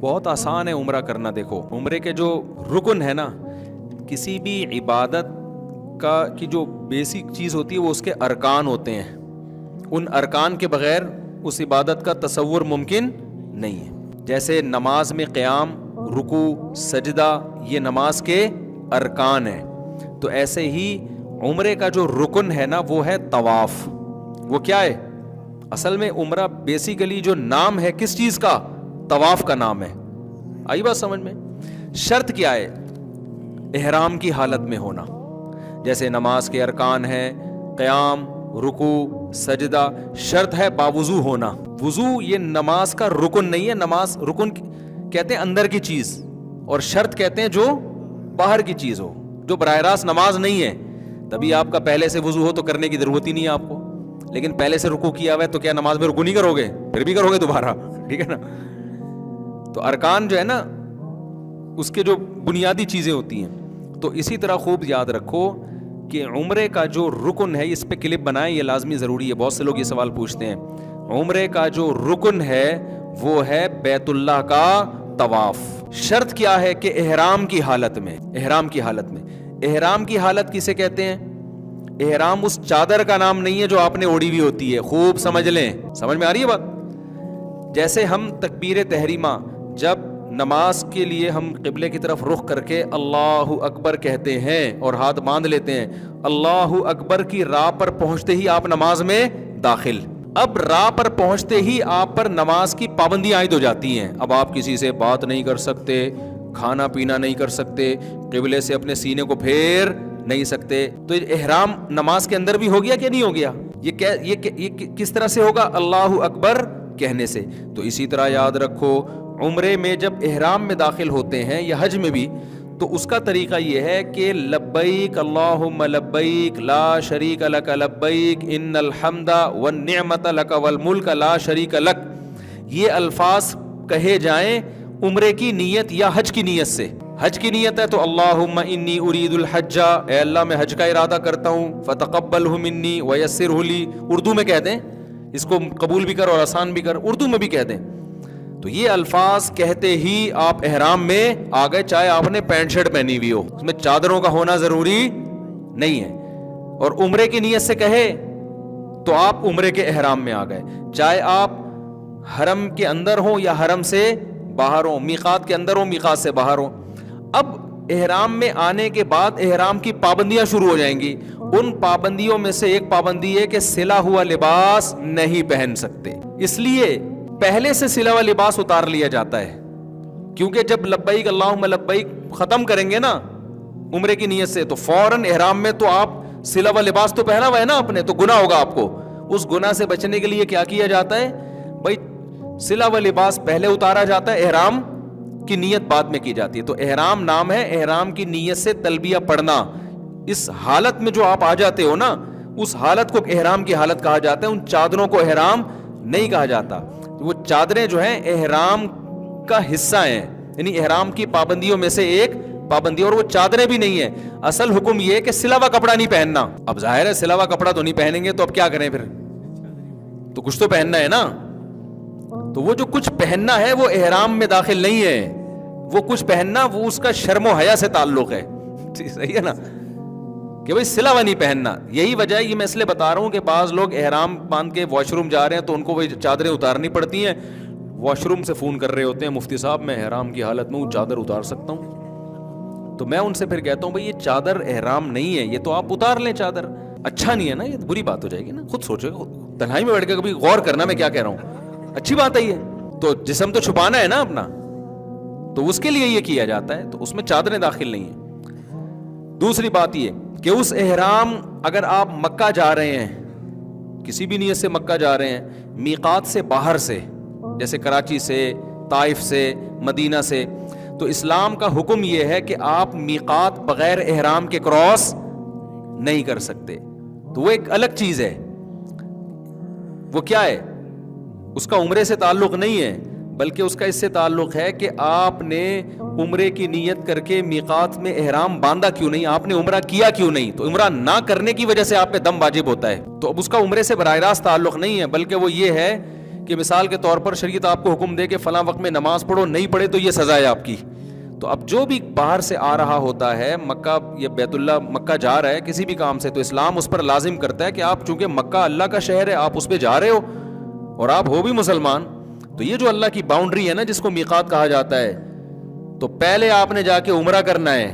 بہت آسان ہے عمرہ کرنا. دیکھو عمرے کے جو رکن ہے نا, کسی بھی عبادت کی جو بیسک چیز ہوتی ہے وہ اس کے ارکان ہوتے ہیں. ان ارکان کے بغیر اس عبادت کا تصور ممکن نہیں ہے. جیسے نماز میں قیام, رکوع, سجدہ, یہ نماز کے ارکان ہیں, تو ایسے ہی عمرے کا جو رکن ہے نا وہ ہے طواف. وہ کیا ہے؟ اصل میں عمرہ بیسیکلی جو نام ہے کس چیز کا؟ طواف کا نام ہے. آئی بات سمجھ میں؟ شرط کیا ہے؟ احرام کی حالت میں ہونا. جیسے نماز کے ارکان ہیں قیام, رکوع, سجدہ, شرط ہے باوضو ہونا. وضو یہ نماز کا رکن نہیں ہے. نماز رکن کہتے ہیں اندر کی چیز, اور شرط کہتے ہیں جو باہر کی چیز ہو, جو براہ راست نماز نہیں ہے. تبھی آپ کا پہلے سے وضو ہو تو کرنے کی ضرورت ہی نہیں ہے آپ کو, لیکن پہلے سے رکوع کیا ہوا ہے تو کیا نماز میں رکوع نہیں کرو گے؟ پھر بھی کرو گے دوبارہ, ٹھیک ہے نا. تو ارکان جو ہے نا اس کے جو بنیادی چیزیں ہوتی ہیں. تو اسی طرح خوب یاد رکھو کہ عمرے کا جو رکن ہے, اس پہ کلپ بنائیں, یہ لازمی ضروری ہے. بہت سے لوگ یہ سوال پوچھتے ہیں. عمرے کا جو رکن ہے وہ ہے بیت اللہ کا طواف. شرط کیا ہے کہ احرام کی حالت میں, احرام کی حالت میں. احرام کی حالت کسے کہتے ہیں؟ احرام اس چادر کا نام نہیں ہے جو آپ نے اوڑھی ہوئی ہوتی ہے. خوب سمجھ لیں, سمجھ میں آ رہی ہے بات؟ جیسے ہم تکبیر تحریمہ جب نماز کے لیے ہم قبلے کی طرف رخ کر کے اللہ اکبر کہتے ہیں اور ہاتھ باندھ لیتے ہیں, اللہ اکبر کی راہ پر پہنچتے ہی آپ نماز میں داخل. اب راہ پر پہنچتے ہی آپ پر نماز کی پابندیاں عائد ہو جاتی ہیں. اب آپ کسی سے بات نہیں کر سکتے, کھانا پینا نہیں کر سکتے, قبلے سے اپنے سینے کو پھیر نہیں سکتے. تو احرام نماز کے اندر بھی ہو گیا کہ نہیں ہو گیا؟ یہ کس طرح سے ہوگا؟ اللہ اکبر کہنے سے. تو اسی طرح یاد رکھو عمرے میں جب احرام میں داخل ہوتے ہیں یا حج میں بھی, تو اس کا طریقہ یہ ہے کہ لبیک اللہم لبیک لا شریک لک لبیک ان الحمد والنعمت لک والملک لا شریک لک. یہ الفاظ کہے جائیں عمرے کی نیت یا حج کی نیت سے. حج کی نیت ہے تو اللہم انی ارید الحج, اے اللہ میں حج کا ارادہ کرتا ہوں, فتقبلہ منی ویسرہ لی. اردو میں کہہ دیں اس کو, قبول بھی کر اور آسان بھی کر, اردو میں بھی کہہ دیں. تو یہ الفاظ کہتے ہی آپ احرام میں آ گئے, چاہے آپ نے پینٹ شرٹ پہنی ہوئی ہو, اس میں چادروں کا ہونا ضروری نہیں ہے. اور عمرے کی نیت سے کہے تو آپ عمرے کے احرام میں آ گئے, چاہے آپ حرم کے اندر ہوں یا حرم سے باہر ہوں, میقات کے اندر ہوں میقات سے باہر ہوں. اب احرام میں آنے کے بعد احرام کی پابندیاں شروع ہو جائیں گی. ان پابندیوں میں سے ایک پابندی ہے کہ سلا ہوا لباس نہیں پہن سکتے. اس لیے پہلے سے سلا ہوا لباس اتار لیا جاتا ہے, کیونکہ جب لبیک اللہم لبیک ختم کریں گے نا عمرے کی نیت سے, تو فوراً احرام میں تو آپ سلا ہوا لباس تو پہنا ہوا ہے نا اپنے, تو گناہ ہوگا آپ کو. اس گناہ سے بچنے کے لیے کیا کیا جاتا ہے بھائی؟ سلا ہوا لباس پہلے اتارا جاتا ہے, احرام کی نیت بعد میں کی جاتی ہے. تو احرام نام ہے, احرام کی نیت سے تلبیہ پڑھنا. اس حالت میں جو آپ آ جاتے ہو نا, اس حالت کو احرام کی حالت کہا جاتا ہے. ان چادروں کو احرام نہیں کہا جاتا. وہ چادریں جو ہیں احرام کا حصہ ہیں, یعنی احرام کی پابندیوں میں سے ایک پابندی, اور وہ چادریں بھی نہیں ہیں. اصل حکم یہ ہے کہ سلا ہوا کپڑا نہیں پہننا. اب ظاہر ہے سلا ہوا کپڑا تو نہیں پہنیں گے, تو اب کیا کریں پھر؟ تو کچھ تو پہننا ہے نا. تو وہ جو کچھ پہننا ہے وہ احرام میں داخل نہیں ہے. وہ کچھ پہننا وہ اس کا شرم و حیا سے تعلق ہے, صحیح ہے نا, کہ بھائی سلا ہوا نہیں پہننا. یہی وجہ ہے, یہ میں اس لیے بتا رہا ہوں کہ بعض لوگ احرام باندھ کے واش روم جا رہے ہیں تو ان کو وہ چادریں اتارنی پڑتی ہیں. واش روم سے فون کر رہے ہوتے ہیں, مفتی صاحب میں احرام کی حالت میں وہ چادر اتار سکتا ہوں؟ تو میں ان سے پھر کہتا ہوں بھائی یہ چادر احرام نہیں ہے, یہ تو آپ اتار لیں چادر. اچھا نہیں ہے نا, یہ بری بات ہو جائے گی نا. خود سوچو, تنہائی میں بیٹھ کے کبھی غور کرنا میں کیا کہہ رہا ہوں. اچھی بات ہے یہ تو, جسم تو چھپانا ہے نا اپنا, تو اس کے لیے یہ کیا جاتا ہے. تو اس میں چادریں داخل نہیں ہیں. دوسری بات یہ کہ اس احرام, اگر آپ مکہ جا رہے ہیں, کسی بھی نیت سے مکہ جا رہے ہیں, میقات سے باہر سے, جیسے کراچی سے, طائف سے, مدینہ سے, تو اسلام کا حکم یہ ہے کہ آپ میقات بغیر احرام کے کراس نہیں کر سکتے. تو وہ ایک الگ چیز ہے. وہ کیا ہے؟ اس کا عمرے سے تعلق نہیں ہے, بلکہ اس کا اس سے تعلق ہے کہ آپ نے عمرے کی نیت کر کے میقات میں احرام باندھا کیوں نہیں, آپ نے عمرہ کیا کیوں نہیں. تو عمرہ نہ کرنے کی وجہ سے آپ پہ دم واجب ہوتا ہے. تو اب اس کا عمرے سے براہ راست تعلق نہیں ہے, بلکہ وہ یہ ہے کہ مثال کے طور پر شریعت آپ کو حکم دے کہ فلاں وقت میں نماز پڑھو, نہیں پڑھے تو یہ سزا ہے آپ کی. تو اب جو بھی باہر سے آ رہا ہوتا ہے مکہ یا بیت اللہ, مکہ جا رہا ہے کسی بھی کام سے, تو اسلام اس پر لازم کرتا ہے کہ آپ چونکہ مکہ اللہ کا شہر ہے, آپ اس پہ جا رہے ہو اور آپ ہو بھی مسلمان, تو یہ جو اللہ کی باؤنڈری ہے نا جس کو میقات کہا جاتا ہے, تو پہلے آپ نے جا کے عمرہ کرنا ہے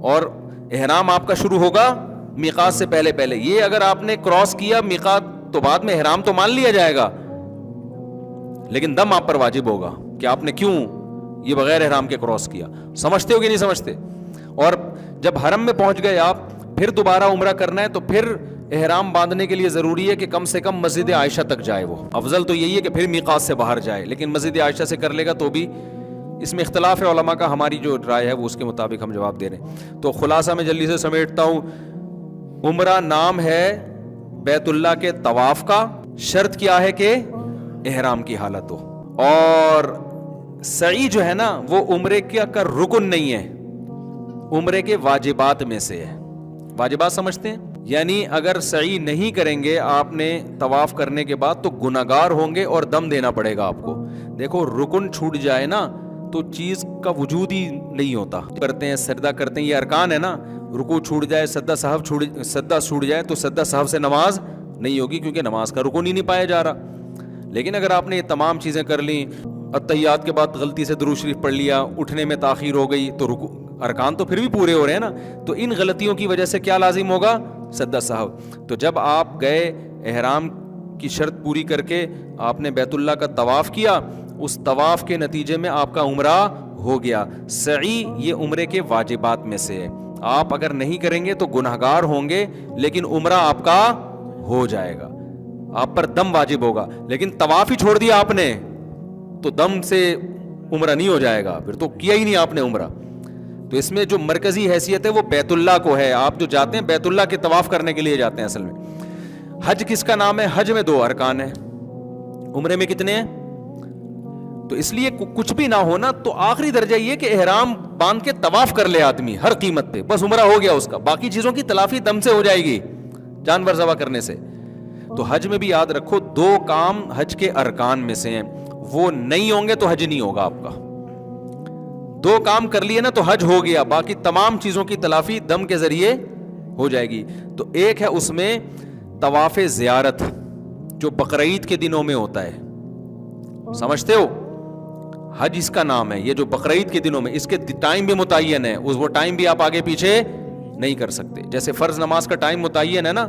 اور احرام آپ کا شروع ہوگا میقات سے پہلے. یہ اگر آپ نے کراس کیا میقات تو بعد میں احرام تو مان لیا جائے گا, لیکن دم آپ پر واجب ہوگا کہ آپ نے کیوں یہ بغیر احرام کے کراس کیا. سمجھتے ہو کہ نہیں سمجھتے؟ اور جب حرم میں پہنچ گئے آپ, پھر دوبارہ عمرہ کرنا ہے, تو پھر احرام باندھنے کے لیے ضروری ہے کہ کم سے کم مسجد عائشہ تک جائے. وہ افضل تو یہی ہے کہ پھر میقات سے باہر جائے, لیکن مسجد عائشہ سے کر لے گا تو بھی اس میں اختلاف ہے علماء کا. ہماری جو رائے ہے وہ اس کے مطابق ہم جواب دے رہے ہیں. تو خلاصہ میں جلدی سے سمیٹتا ہوں, عمرہ نام ہے بیت اللہ کے طواف کا, شرط کیا ہے کہ احرام کی حالت ہو, اور سعی جو ہے نا وہ عمرے کا رکن نہیں ہے, عمرے کے واجبات میں سے ہے. واجبات سمجھتے ہیں؟ یعنی اگر سعی نہیں کریں گے آپ نے طواف کرنے کے بعد تو گناہگار ہوں گے اور دم دینا پڑے گا آپ کو. دیکھو رکن چھوٹ جائے نا تو چیز کا وجود ہی نہیں ہوتا. کرتے ہیں سجدہ کرتے ہیں, یہ ارکان ہے نا, رکوع چھوٹ جائے, سجدہ چھوٹ جائے تو سجدہ سہو سے نماز نہیں ہوگی, کیونکہ نماز کا رکن ہی نہیں پایا جا رہا. لیکن اگر آپ نے یہ تمام چیزیں کر لیں, اتحیات کے بعد غلطی سے درود شریف پڑھ لیا, اٹھنے میں تاخیر ہو گئی, تو ارکان تو پھر بھی پورے ہو رہے ہیں نا. تو ان غلطیوں کی وجہ سے کیا لازم ہوگا؟ سجدہ سہو. تو جب آپ گئے احرام کی شرط پوری کر کے آپ نے بیت اللہ کا طواف کیا, اس طواف کے نتیجے میں آپ کا عمرہ ہو گیا. سعی یہ عمرے کے واجبات میں سے ہے. آپ اگر نہیں کریں گے تو گناہگار ہوں گے, لیکن عمرہ آپ کا ہو جائے گا, آپ پر دم واجب ہوگا. لیکن طواف ہی چھوڑ دیا آپ نے تو دم سے عمرہ نہیں ہو جائے گا, پھر تو کیا ہی نہیں آپ نے عمرہ. تو اس میں جو مرکزی حیثیت ہے وہ بیت اللہ کو ہے. آپ جو جاتے ہیں بیت اللہ کے طواف کرنے کے لیے جاتے ہیں اصل میں. حج کس کا نام ہے؟ حج میں 2 ارکان ہیں, عمرے میں کتنے ہیں؟ تو اس لیے کچھ بھی نہ ہونا تو آخری درجہ یہ کہ احرام باندھ کے طواف کر لے آدمی ہر قیمت پہ, بس عمرہ ہو گیا اس کا. باقی چیزوں کی تلافی دم سے ہو جائے گی, جانور ذبح کرنے سے. تو حج میں بھی یاد رکھو 2 کام حج کے ارکان میں سے ہیں, وہ نہیں ہوں گے تو حج نہیں ہوگا آپ کا. 2 کام کر لیے نا تو حج ہو گیا, باقی تمام چیزوں کی تلافی دم کے ذریعے ہو جائے گی. تو ایک ہے اس میں طواف زیارت جو بقرعید کے دنوں میں ہوتا ہے, سمجھتے ہو؟ حج اس کا نام ہے, یہ جو بقرعید کے دنوں میں, اس کے ٹائم بھی متعین ہے, وہ ٹائم بھی آپ آگے پیچھے نہیں کر سکتے. جیسے فرض نماز کا ٹائم متعین ہے نا,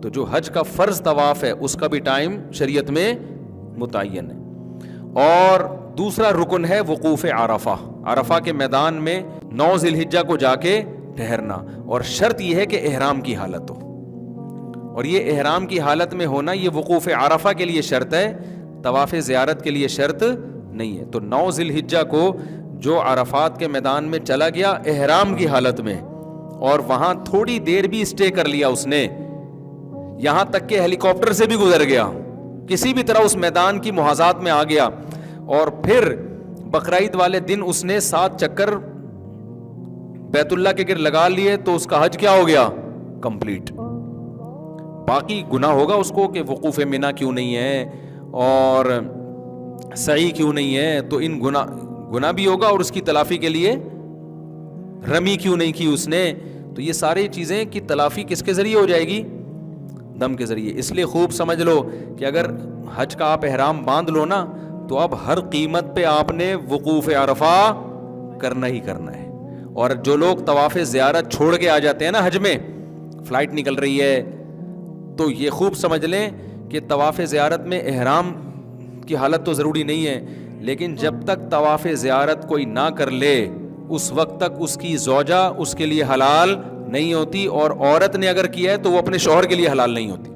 تو جو حج کا فرض طواف ہے اس کا بھی ٹائم شریعت میں متعین ہے. اور دوسرا رکن ہے وقوف عرفہ, عرفہ کے میدان میں 9 ذی الحجہ کو جا کے ٹھہرنا, اور شرط یہ ہے کہ احرام کی حالت ہو, اور یہ احرام کی حالت میں ہونا یہ وقوف عرفہ کے لیے شرط ہے, طواف زیارت کے لیے شرط نہیں ہے. تو 9 ذی الحجہ کو جو عرفات کے میدان میں چلا گیا احرام کی حالت میں, اور وہاں تھوڑی دیر بھی اسٹے کر لیا اس نے, یہاں تک کہ ہیلی کاپٹر سے بھی گزر گیا, کسی بھی طرح اس میدان کی محاذات میں آ گیا, اور پھر بقرعید والے دن اس نے 7 چکر بیت اللہ کے گرد لگا لیے, تو اس کا حج کیا ہو گیا؟ کمپلیٹ. باقی گناہ ہوگا اس کو کہ وقوف منی کیوں نہیں ہے اور سعی کیوں نہیں ہے, تو ان گناہ بھی ہوگا, اور اس کی تلافی کے لیے رمی کیوں نہیں کی اس نے, تو یہ ساری چیزیں کی تلافی کس کے ذریعے ہو جائے گی؟ دم کے ذریعے. اس لیے خوب سمجھ لو کہ اگر حج کا آپ احرام باندھ لو نا تو اب ہر قیمت پہ آپ نے وقوف عرفہ کرنا ہی کرنا ہے. اور جو لوگ طواف زیارت چھوڑ کے آ جاتے ہیں نا حج میں, فلائٹ نکل رہی ہے, تو یہ خوب سمجھ لیں کہ طواف زیارت میں احرام کی حالت تو ضروری نہیں ہے, لیکن جب تک طواف زیارت کوئی نہ کر لے اس وقت تک اس کی زوجہ اس کے لیے حلال نہیں ہوتی, اور عورت نے اگر کیا ہے تو وہ اپنے شوہر کے لیے حلال نہیں ہوتی.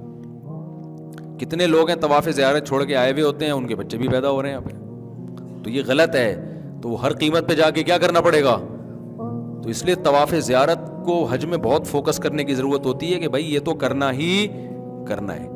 کتنے لوگ ہیں طواف زیارت چھوڑ کے آئے ہوئے ہوتے ہیں, ان کے بچے بھی پیدا ہو رہے ہیں یہاں پہ, تو یہ غلط ہے. تو وہ ہر قیمت پہ جا کے کیا کرنا پڑے گا؟ تو اس لیے طواف زیارت کو حج میں بہت فوکس کرنے کی ضرورت ہوتی ہے کہ بھائی یہ تو کرنا ہی کرنا ہے.